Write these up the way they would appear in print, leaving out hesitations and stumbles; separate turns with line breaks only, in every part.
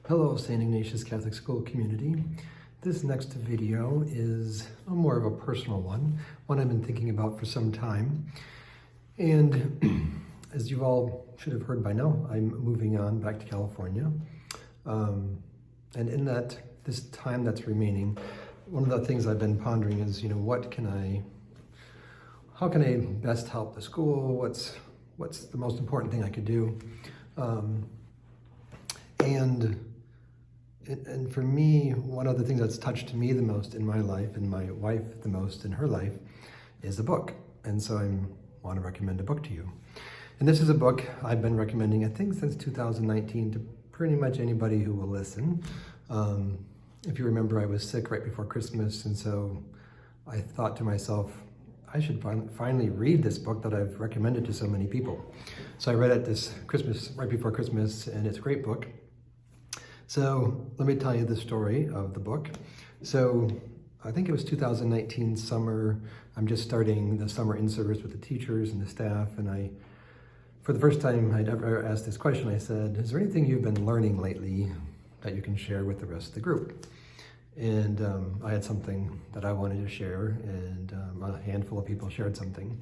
Hello, St. Ignatius Catholic School community. This next video is more of a personal one I've been thinking about for some time. And as you all should have heard by now, I'm moving on back to California. And in this time that's remaining, one of the things I've been pondering is, how can I best help the school? What's the most important thing I could do? And for me, one of the things that's touched me the most in my life, and my wife the most in her life, is a book. And so I want to recommend a book to you. And this is a book I've been recommending, I think, since 2019 to pretty much anybody who will listen. If you remember, I was sick right before Christmas, and so I thought to myself, I should finally read this book that I've recommended to so many people. So I read it this Christmas, right before Christmas, and it's a great book. So let me tell you the story of the book. So I think it was 2019 summer. I'm just starting the summer in-service with the teachers and the staff, and for the first time I'd ever asked this question, I said, is there anything you've been learning lately that you can share with the rest of the group? And I had something that I wanted to share, and a handful of people shared something.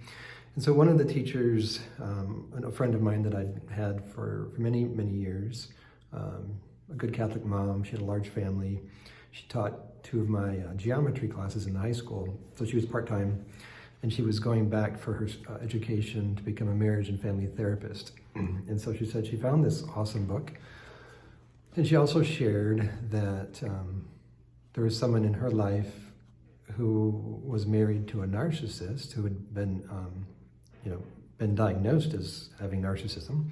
And so one of the teachers, a friend of mine that I'd had for many, many years, a good Catholic mom, she had a large family. She taught two of my geometry classes in the high school, so she was part-time, and she was going back for her education to become a marriage and family therapist. And so she said she found this awesome book, and she also shared that there was someone in her life who was married to a narcissist who had been, been diagnosed as having narcissism,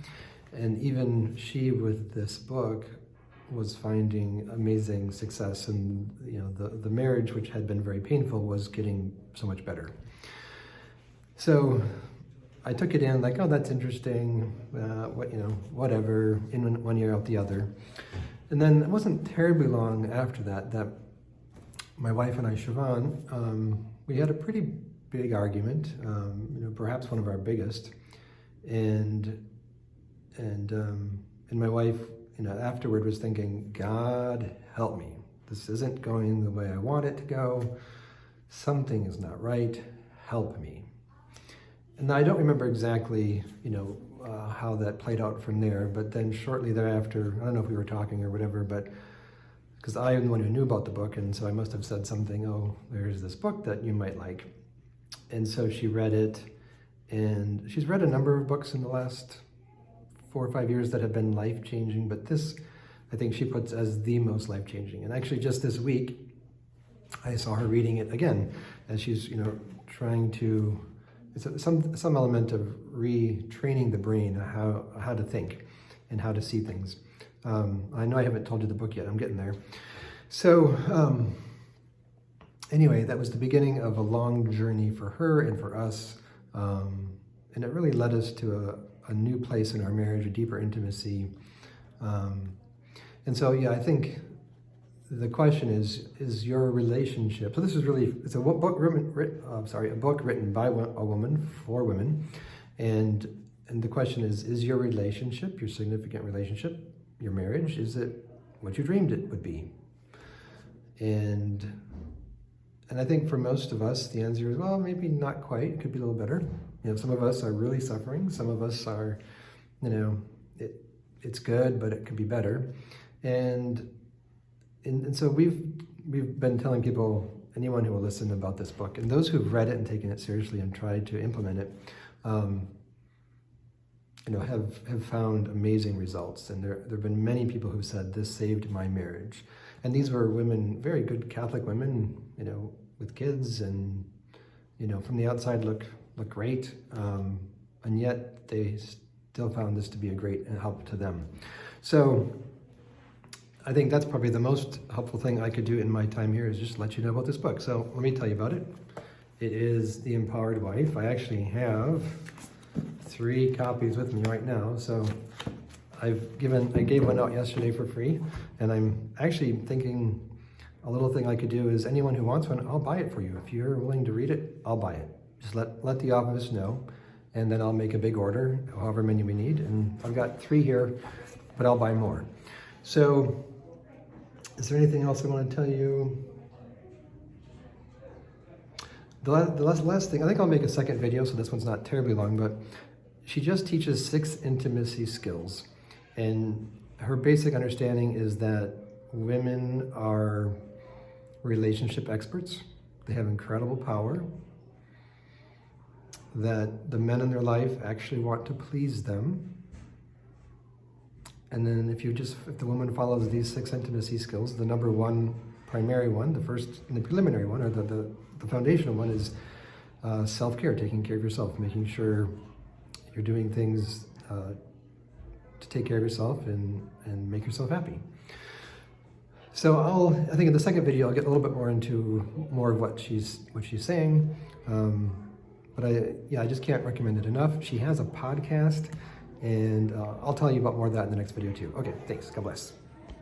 and even she, with this book, was finding amazing success, and the marriage, which had been very painful, was getting so much better. So I took it in like, oh, that's interesting, whatever, in one ear out the other. And then it wasn't terribly long after that my wife and I, Siobhan, we had a pretty big argument, perhaps one of our biggest, and my wife, afterward was thinking, God help me. This isn't going the way I want it to go. Something is not right. Help me. And I don't remember exactly, how that played out from there. But then shortly thereafter, I don't know if we were talking or whatever, but because I am the one who knew about the book, and so I must have said something, oh, there's this book that you might like. And so she read it, and she's read a number of books in the last 4 or 5 years that have been life-changing, but this, I think she puts as the most life-changing. And actually just this week, I saw her reading it again, as she's, trying to, it's some element of retraining the brain, how to think and how to see things. I know I haven't told you the book yet, I'm getting there. So anyway, that was the beginning of a long journey for her and for us, and it really led us to a new place in our marriage, a deeper intimacy. And so, yeah, I think the question is your relationship. So this is really, it's a book written by a woman for women. And the question is your relationship, your significant relationship, your marriage, is it what you dreamed it would be? And I think for most of us, the answer is, well, maybe not quite. It could be a little better. Some of us are really suffering. Some of us are, it's good, but it could be better. And so we've been telling people, anyone who will listen, about this book, and those who've read it and taken it seriously and tried to implement it, have found amazing results. And there have been many people who said, this saved my marriage. And these were women, very good Catholic women, with kids, and, from the outside look great. And yet they still found this to be a great help to them. So I think that's probably the most helpful thing I could do in my time here, is just let you know about this book. So let me tell you about it. It is The Empowered Wife. I actually have 3 copies with me right now. So I gave one out yesterday for free, and I'm actually thinking a little thing I could do is, anyone who wants one, I'll buy it for you. If you're willing to read it, I'll buy it. Just let the office know, and then I'll make a big order, however many we need. And I've got 3 here, but I'll buy more. So Is there anything else I want to tell you? The last thing, I think I'll make a second video, so this one's not terribly long, but she just teaches 6 intimacy skills. And her basic understanding is that women are relationship experts. They have incredible power. That the men in their life actually want to please them. And then if the woman follows these 6 intimacy skills, the number one primary one, the first and the preliminary one, or the foundational one is self-care, taking care of yourself, making sure you're doing things to take care of yourself and make yourself happy. So I think in the second video, I'll get a little bit more into more of what she's saying. But I just can't recommend it enough. She has a podcast, and I'll tell you about more of that in the next video too. Okay, thanks. God bless.